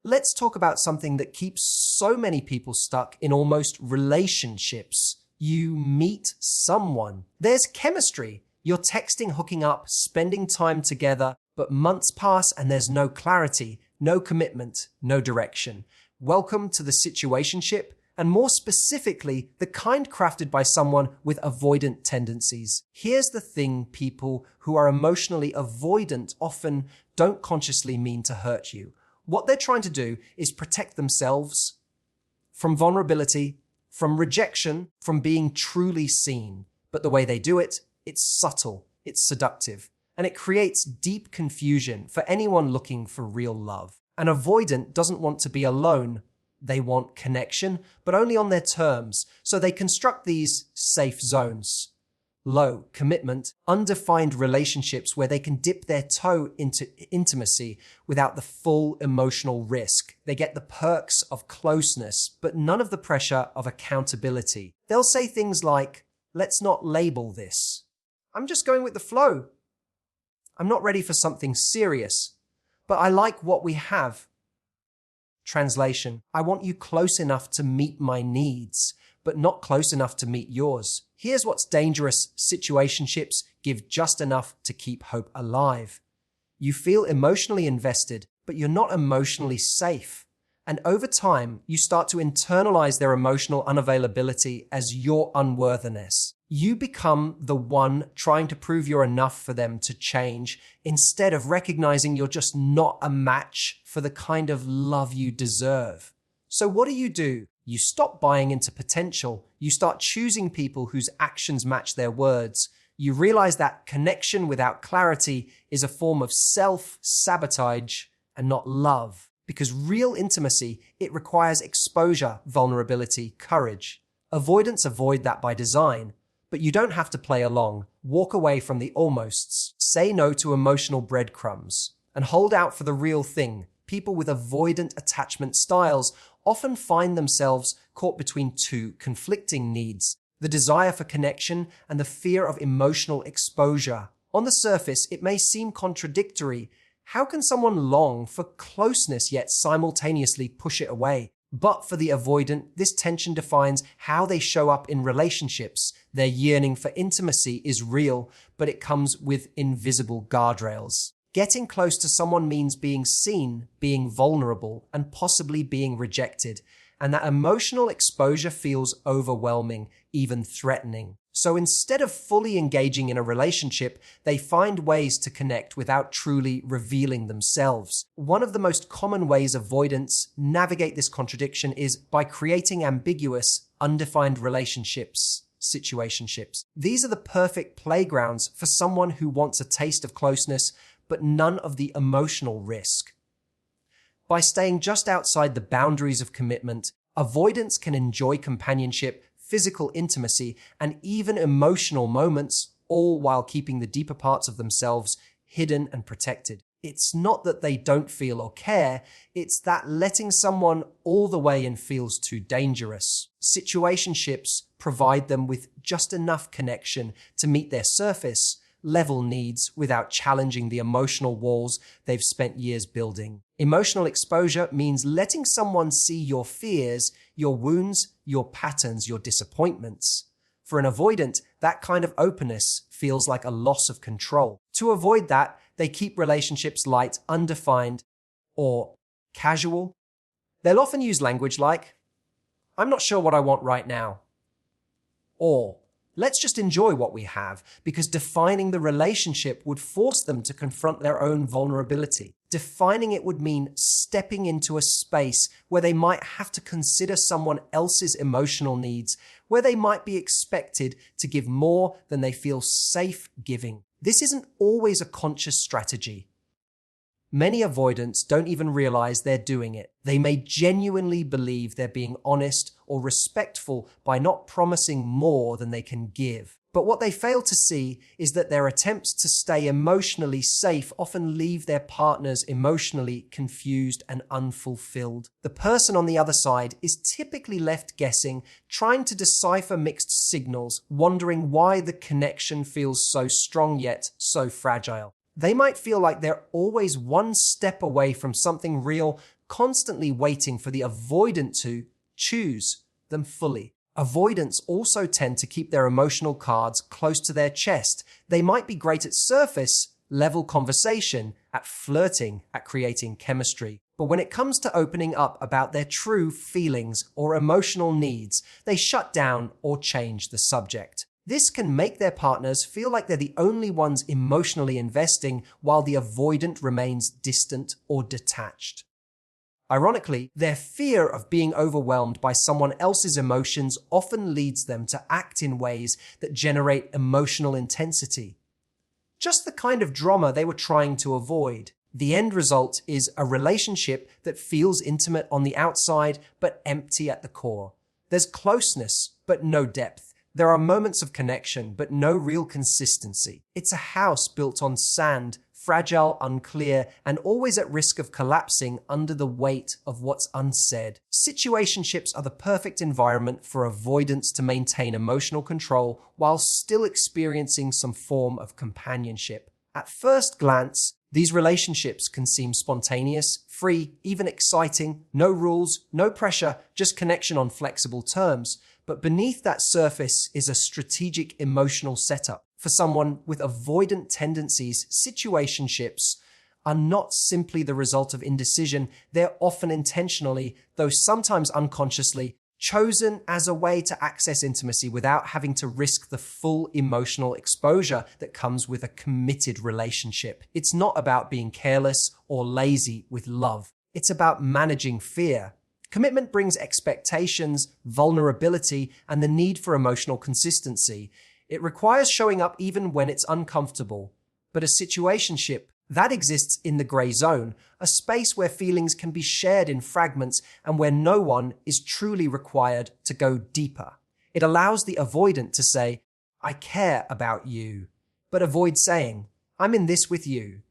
let's talk about something that keeps so many people stuck in almost relationships. You meet someone. There's chemistry. You're texting, hooking up, spending time together, but months pass and there's no clarity, no commitment, no direction. Welcome to the situationship, and more specifically, the kind crafted by someone with avoidant tendencies. Here's the thing: people who are emotionally avoidant often don't consciously mean to hurt you. What they're trying to do is protect themselves from vulnerability, from rejection, from being truly seen. But the way they do it, it's subtle, it's seductive, and it creates deep confusion for anyone looking for real love. An avoidant doesn't want to be alone. They want connection, but only on their terms. So they construct these safe zones. Low commitment, undefined relationships where they can dip their toe into intimacy without the full emotional risk. They get the perks of closeness, but none of the pressure of accountability. They'll say things like, "Let's not label this. I'm just going with the flow. I'm not ready for something serious, but I like what we have." Translation: I want you close enough to meet my needs, but not close enough to meet yours. Here's what's dangerous: situationships give just enough to keep hope alive. You feel emotionally invested, but you're not emotionally safe. And over time, you start to internalize their emotional unavailability as your unworthiness. You become the one trying to prove you're enough for them to change, instead of recognizing you're just not a match for the kind of love you deserve. So what do? You stop buying into potential. You start choosing people whose actions match their words. You realize that connection without clarity is a form of self-sabotage and not love. Because real intimacy, it requires exposure, vulnerability, courage. Avoidants avoid that by design. But you don't have to play along. Walk away from the almosts. Say no to emotional breadcrumbs. And hold out for the real thing. People with avoidant attachment styles often find themselves caught between two conflicting needs: the desire for connection and the fear of emotional exposure. On the surface, it may seem contradictory. How can someone long for closeness yet simultaneously push it away? But for the avoidant, this tension defines how they show up in relationships. Their yearning for intimacy is real, but it comes with invisible guardrails. Getting close to someone means being seen, being vulnerable, and possibly being rejected. And that emotional exposure feels overwhelming, even threatening. So instead of fully engaging in a relationship, they find ways to connect without truly revealing themselves. One of the most common ways avoidants navigate this contradiction is by creating ambiguous, undefined relationships, situationships. These are the perfect playgrounds for someone who wants a taste of closeness, but none of the emotional risk. By staying just outside the boundaries of commitment, avoidants can enjoy companionship, physical intimacy, and even emotional moments, all while keeping the deeper parts of themselves hidden and protected. It's not that they don't feel or care, it's that letting someone all the way in feels too dangerous. Situationships provide them with just enough connection to meet their surface level needs without challenging the emotional walls they've spent years building. Emotional exposure means letting someone see your fears, your wounds, your patterns, your disappointments. For an avoidant, that kind of openness feels like a loss of control. To avoid that, they keep relationships light, undefined, or casual. They'll often use language like, "I'm not sure what I want right now," or "Let's just enjoy what we have," because defining the relationship would force them to confront their own vulnerability. Defining it would mean stepping into a space where they might have to consider someone else's emotional needs, where they might be expected to give more than they feel safe giving. This isn't always a conscious strategy. Many avoidants don't even realize they're doing it. They may genuinely believe they're being honest or respectful by not promising more than they can give. But what they fail to see is that their attempts to stay emotionally safe often leave their partners emotionally confused and unfulfilled. The person on the other side is typically left guessing, trying to decipher mixed signals, wondering why the connection feels so strong yet so fragile. They might feel like they're always one step away from something real, constantly waiting for the avoidant to choose them fully. Avoidants also tend to keep their emotional cards close to their chest. They might be great at surface level conversation, at flirting, at creating chemistry. But when it comes to opening up about their true feelings or emotional needs, they shut down or change the subject. This can make their partners feel like they're the only ones emotionally investing, while the avoidant remains distant or detached. Ironically, their fear of being overwhelmed by someone else's emotions often leads them to act in ways that generate emotional intensity. Just the kind of drama they were trying to avoid. The end result is a relationship that feels intimate on the outside but empty at the core. There's closeness but no depth. There are moments of connection but no real consistency. It's a house built on sand, fragile, unclear, and always at risk of collapsing under the weight of what's unsaid. Situationships are the perfect environment for avoidants to maintain emotional control while still experiencing some form of companionship. At first glance, these relationships can seem spontaneous, free, even exciting, no rules, no pressure, just connection on flexible terms. But beneath that surface is a strategic emotional setup. For someone with avoidant tendencies, situationships are not simply the result of indecision. They're often intentionally, though sometimes unconsciously, chosen as a way to access intimacy without having to risk the full emotional exposure that comes with a committed relationship. It's not about being careless or lazy with love. It's about managing fear. Commitment brings expectations, vulnerability, and the need for emotional consistency. It requires showing up even when it's uncomfortable. But a situationship, that exists in the grey zone, a space where feelings can be shared in fragments and where no one is truly required to go deeper. It allows the avoidant to say, "I care about you," but avoid saying, "I'm in this with you."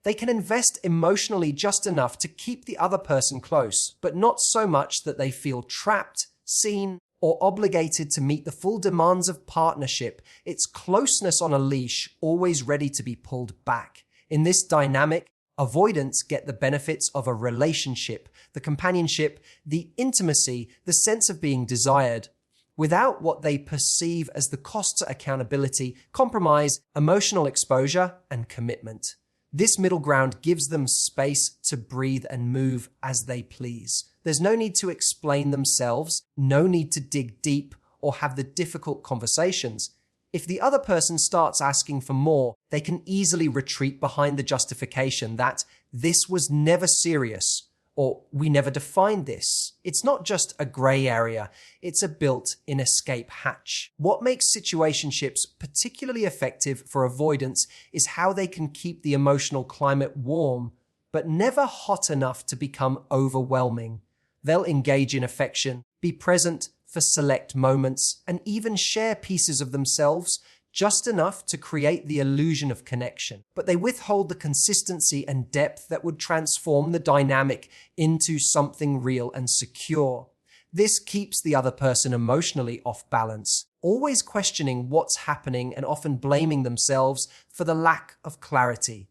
They can invest emotionally just enough to keep the other person close, but not so much that they feel trapped, seen, or obligated to meet the full demands of partnership. It's closeness on a leash, always ready to be pulled back. In this dynamic, avoidants get the benefits of a relationship, the companionship, the intimacy, the sense of being desired, without what they perceive as the cost to accountability, compromise, emotional exposure, and commitment. This middle ground gives them space to breathe and move as they please. There's no need to explain themselves, no need to dig deep or have the difficult conversations. If the other person starts asking for more, they can easily retreat behind the justification that this was never serious or we never defined this. It's not just a grey area, it's a built-in escape hatch. What makes situationships particularly effective for avoidance is how they can keep the emotional climate warm, but never hot enough to become overwhelming. They'll engage in affection, be present for select moments, and even share pieces of themselves, just enough to create the illusion of connection. But they withhold the consistency and depth that would transform the dynamic into something real and secure. This keeps the other person emotionally off balance, always questioning what's happening and often blaming themselves for the lack of clarity.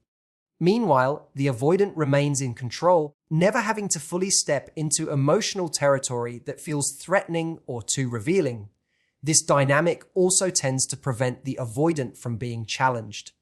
Meanwhile, the avoidant remains in control, never having to fully step into emotional territory that feels threatening or too revealing. This dynamic also tends to prevent the avoidant from being challenged.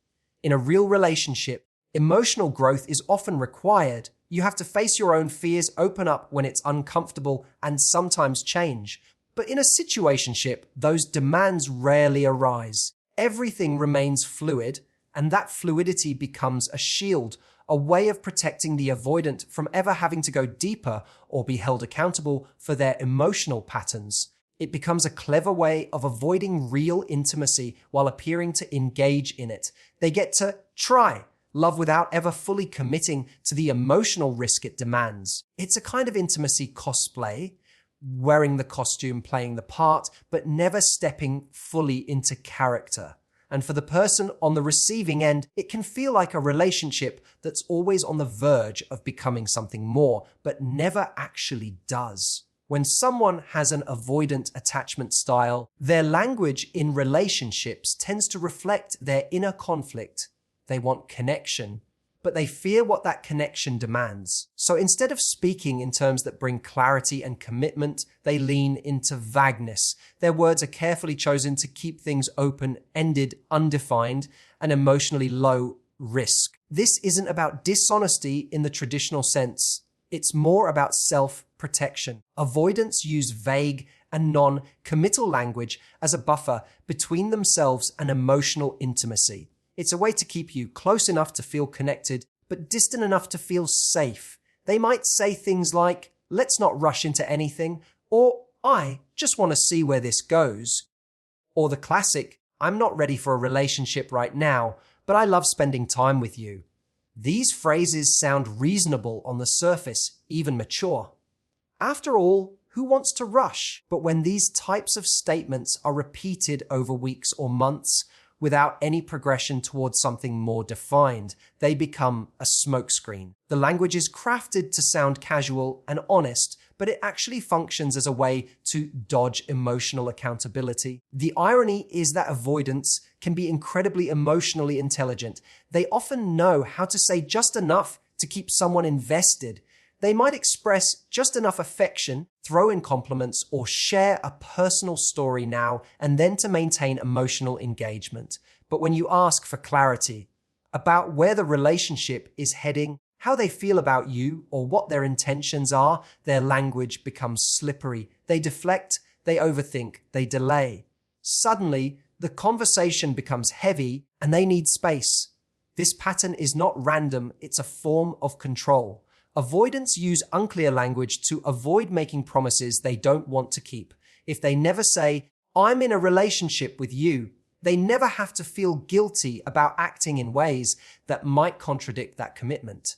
In a real relationship, emotional growth is often required. You have to face your own fears, open up when it's uncomfortable, and sometimes change. But in a situationship, those demands rarely arise. Everything remains fluid, and that fluidity becomes a shield, a way of protecting the avoidant from ever having to go deeper or be held accountable for their emotional patterns. It becomes a clever way of avoiding real intimacy while appearing to engage in it. They get to try love without ever fully committing to the emotional risk it demands. It's a kind of intimacy cosplay, wearing the costume, playing the part, but never stepping fully into character. And for the person on the receiving end, it can feel like a relationship that's always on the verge of becoming something more, but never actually does. When someone has an avoidant attachment style, their language in relationships tends to reflect their inner conflict. They want connection, but they fear what that connection demands. So instead of speaking in terms that bring clarity and commitment, they lean into vagueness. Their words are carefully chosen to keep things open-ended, undefined, and emotionally low risk. This isn't about dishonesty in the traditional sense. It's more about self-protection. Avoidants use vague and non-committal language as a buffer between themselves and emotional intimacy. It's a way to keep you close enough to feel connected, but distant enough to feel safe. They might say things like, "Let's not rush into anything," or "I just want to see where this goes." Or the classic, "I'm not ready for a relationship right now, but I love spending time with you." These phrases sound reasonable on the surface, even mature. After all, who wants to rush? But when these types of statements are repeated over weeks or months without any progression towards something more defined, they become a smokescreen. The language is crafted to sound casual and honest, but it actually functions as a way to dodge emotional accountability. The irony is that avoidants can be incredibly emotionally intelligent. They often know how to say just enough to keep someone invested. They might express just enough affection, throw in compliments, or share a personal story now and then to maintain emotional engagement. But when you ask for clarity about where the relationship is heading, how they feel about you, or what their intentions are, their language becomes slippery. They deflect, they overthink, they delay. Suddenly, the conversation becomes heavy and they need space. This pattern is not random, it's a form of control. Avoidants use unclear language to avoid making promises they don't want to keep. If they never say, "I'm in a relationship with you," they never have to feel guilty about acting in ways that might contradict that commitment.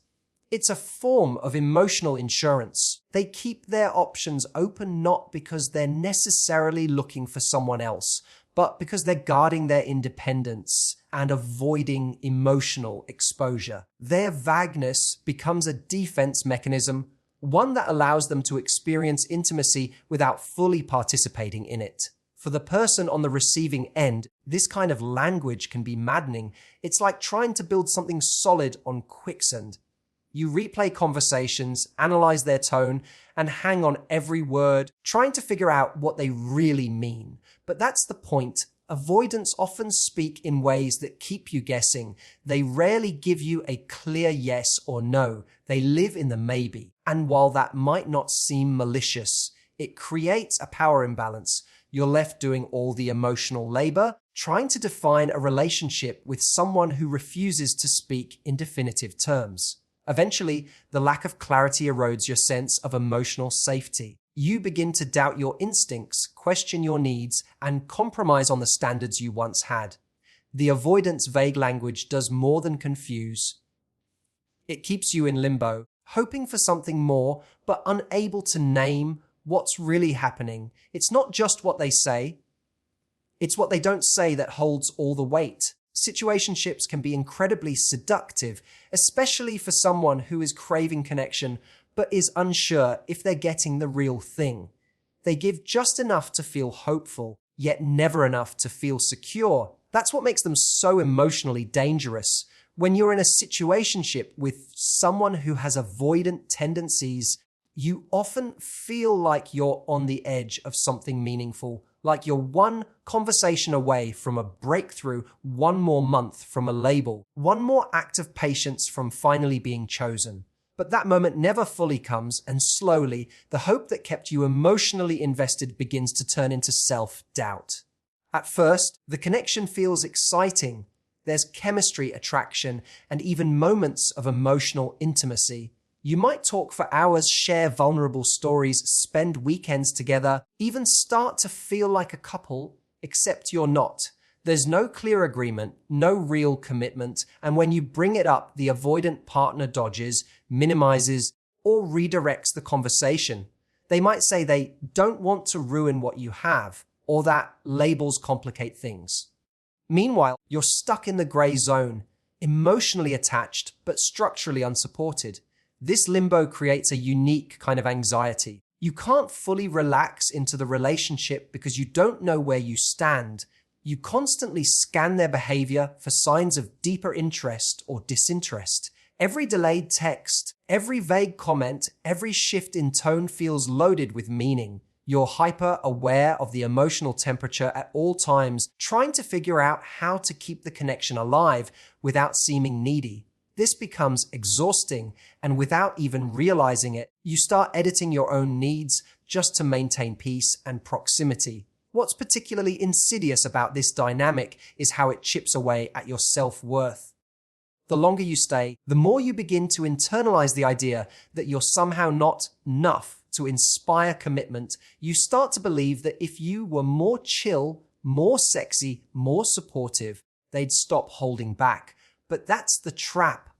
It's a form of emotional insurance. They keep their options open not because they're necessarily looking for someone else, but because they're guarding their independence and avoiding emotional exposure. Their vagueness becomes a defense mechanism, one that allows them to experience intimacy without fully participating in it. For the person on the receiving end, this kind of language can be maddening. It's like trying to build something solid on quicksand. You replay conversations, analyze their tone, and hang on every word, trying to figure out what they really mean. But that's the point. Avoidants often speak in ways that keep you guessing. They rarely give you a clear yes or no. They live in the maybe. And while that might not seem malicious, it creates a power imbalance. You're left doing all the emotional labor, trying to define a relationship with someone who refuses to speak in definitive terms. Eventually, the lack of clarity erodes your sense of emotional safety. You begin to doubt your instincts, question your needs, and compromise on the standards you once had. The avoidance vague language does more than confuse. It keeps you in limbo, hoping for something more, but unable to name what's really happening. It's not just what they say, it's what they don't say that holds all the weight. Situationships can be incredibly seductive, especially for someone who is craving connection but is unsure if they're getting the real thing. They give just enough to feel hopeful, yet never enough to feel secure. That's what makes them so emotionally dangerous. When you're in a situationship with someone who has avoidant tendencies, you often feel like you're on the edge of something meaningful, like you're one conversation away from a breakthrough, one more month from a label, one more act of patience from finally being chosen. But that moment never fully comes, and slowly, the hope that kept you emotionally invested begins to turn into self-doubt. At first, the connection feels exciting. There's chemistry, attraction, and even moments of emotional intimacy. You might talk for hours, share vulnerable stories, spend weekends together, even start to feel like a couple, except you're not. There's no clear agreement, no real commitment, and when you bring it up, the avoidant partner dodges, minimizes, or redirects the conversation. They might say they don't want to ruin what you have, or that labels complicate things. Meanwhile, you're stuck in the gray zone, emotionally attached, but structurally unsupported. This limbo creates a unique kind of anxiety. You can't fully relax into the relationship because you don't know where you stand. You constantly scan their behavior for signs of deeper interest or disinterest. Every delayed text, every vague comment, every shift in tone feels loaded with meaning. You're hyper aware of the emotional temperature at all times, trying to figure out how to keep the connection alive without seeming needy. This becomes exhausting, and without even realizing it, you start editing your own needs just to maintain peace and proximity. What's particularly insidious about this dynamic is how it chips away at your self-worth. The longer you stay, the more you begin to internalize the idea that you're somehow not enough to inspire commitment. You start to believe that if you were more chill, more sexy, more supportive, they'd stop holding back. But that's the trap.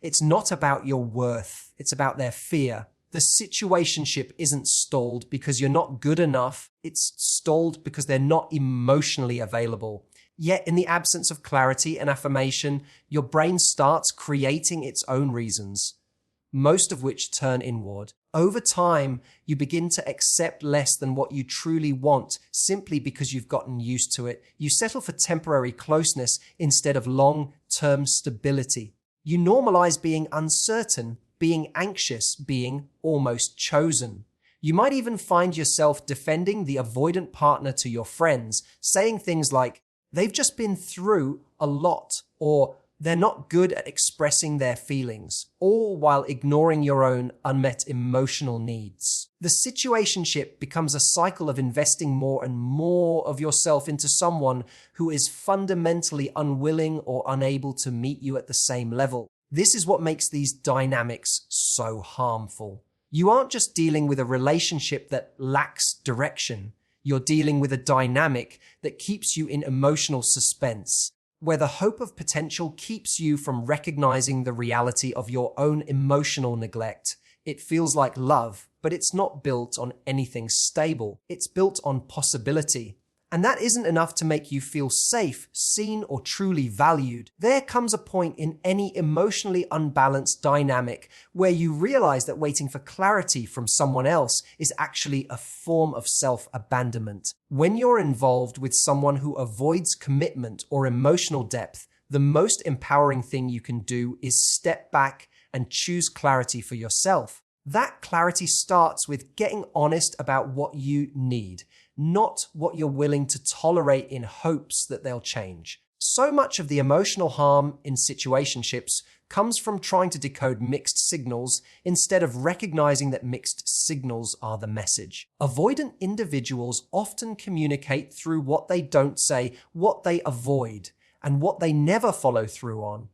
It's not about your worth. It's about their fear. The situationship isn't stalled because you're not good enough. It's stalled because they're not emotionally available. Yet, in the absence of clarity and affirmation, your brain starts creating its own reasons, most of which turn inward. Over time, you begin to accept less than what you truly want simply because you've gotten used to it. You settle for temporary closeness instead of long-term stability. You normalize being uncertain, being anxious, being almost chosen. You might even find yourself defending the avoidant partner to your friends, saying things like, "They've just been through a lot," or "They're not good at expressing their feelings," all while ignoring your own unmet emotional needs. The situationship becomes a cycle of investing more and more of yourself into someone who is fundamentally unwilling or unable to meet you at the same level. This is what makes these dynamics so harmful. You aren't just dealing with a relationship that lacks direction. You're dealing with a dynamic that keeps you in emotional suspense, where the hope of potential keeps you from recognizing the reality of your own emotional neglect. It feels like love, but it's not built on anything stable. It's built on possibility. And that isn't enough to make you feel safe, seen, or truly valued. There comes a point in any emotionally unbalanced dynamic where you realize that waiting for clarity from someone else is actually a form of self-abandonment. When you're involved with someone who avoids commitment or emotional depth, the most empowering thing you can do is step back and choose clarity for yourself. That clarity starts with getting honest about what you need, not what you're willing to tolerate in hopes that they'll change. So much of the emotional harm in situationships comes from trying to decode mixed signals instead of recognizing that mixed signals are the message. Avoidant individuals often communicate through what they don't say, what they avoid, and what they never follow through on.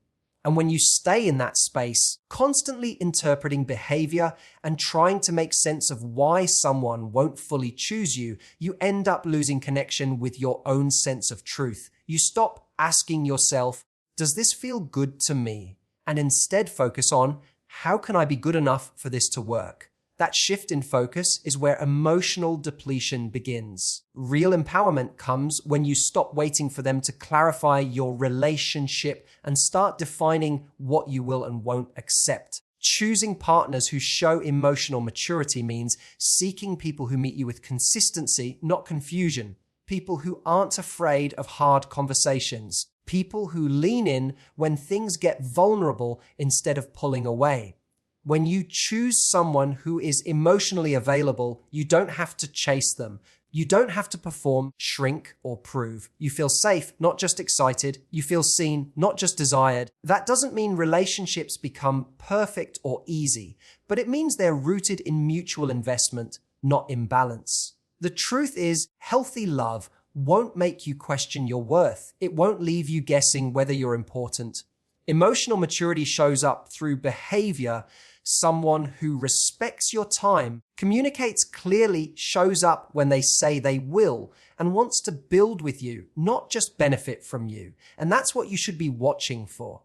And when you stay in that space, constantly interpreting behavior and trying to make sense of why someone won't fully choose you, you end up losing connection with your own sense of truth. You stop asking yourself, "Does this feel good to me?" and instead focus on, "How can I be good enough for this to work?" That shift in focus is where emotional depletion begins. Real empowerment comes when you stop waiting for them to clarify your relationship and start defining what you will and won't accept. Choosing partners who show emotional maturity means seeking people who meet you with consistency, not confusion. People who aren't afraid of hard conversations. People who lean in when things get vulnerable instead of pulling away. When you choose someone who is emotionally available, you don't have to chase them. You don't have to perform, shrink, or prove. You feel safe, not just excited. You feel seen, not just desired. That doesn't mean relationships become perfect or easy, but it means they're rooted in mutual investment, not imbalance. The truth is, healthy love won't make you question your worth. It won't leave you guessing whether you're important. Emotional maturity shows up through behavior. Someone who respects your time, communicates clearly, shows up when they say they will, and wants to build with you, not just benefit from you. And that's what you should be watching for.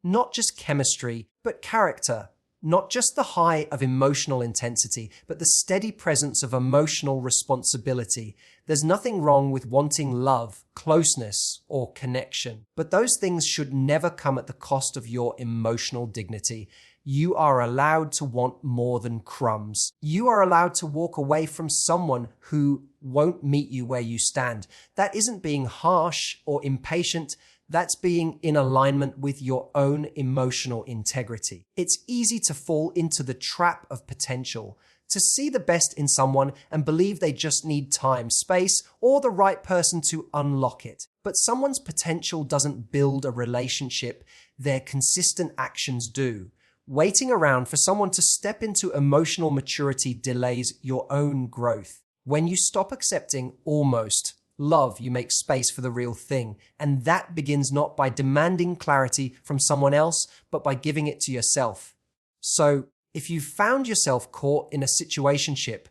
Not just chemistry, but character. Not just the high of emotional intensity, but the steady presence of emotional responsibility. There's nothing wrong with wanting love, closeness, or connection, but those things should never come at the cost of your emotional dignity. You are allowed to want more than crumbs. You are allowed to walk away from someone who won't meet you where you stand. That isn't being harsh or impatient. That's being in alignment with your own emotional integrity. It's easy to fall into the trap of potential, to see the best in someone and believe they just need time, space, or the right person to unlock it. But someone's potential doesn't build a relationship, their consistent actions do. Waiting around for someone to step into emotional maturity delays your own growth. When you stop accepting almost love, you make space for the real thing. And that begins not by demanding clarity from someone else, but by giving it to yourself. So, if you've found yourself caught in a situationship,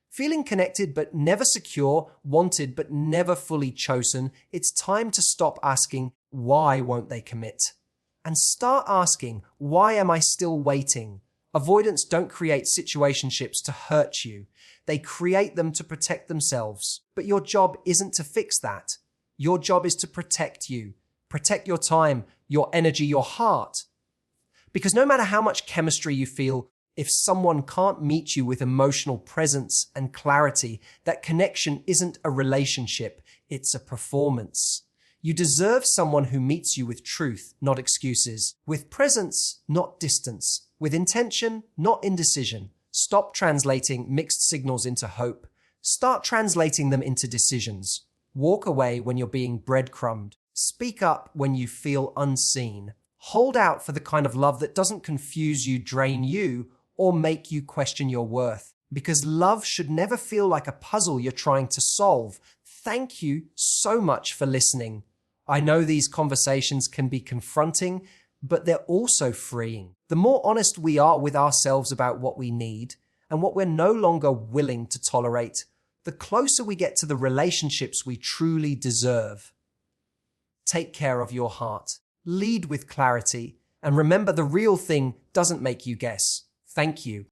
feeling connected but never secure, wanted but never fully chosen, it's time to stop asking, why won't they commit? And start asking, why am I still waiting? Avoidants don't create situationships to hurt you. They create them to protect themselves. But your job isn't to fix that. Your job is to protect you. Protect your time, your energy, your heart. Because no matter how much chemistry you feel, if someone can't meet you with emotional presence and clarity, that connection isn't a relationship, it's a performance. You deserve someone who meets you with truth, not excuses, with presence, not distance, with intention, not indecision. Stop translating mixed signals into hope. Start translating them into decisions. Walk away when you're being breadcrumbed. Speak up when you feel unseen. Hold out for the kind of love that doesn't confuse you, drain you, or make you question your worth. Because love should never feel like a puzzle you're trying to solve. Thank you so much for listening. I know these conversations can be confronting, but they're also freeing. The more honest we are with ourselves about what we need and what we're no longer willing to tolerate, the closer we get to the relationships we truly deserve. Take care of your heart. Lead with clarity. And remember, the real thing doesn't make you guess. Thank you.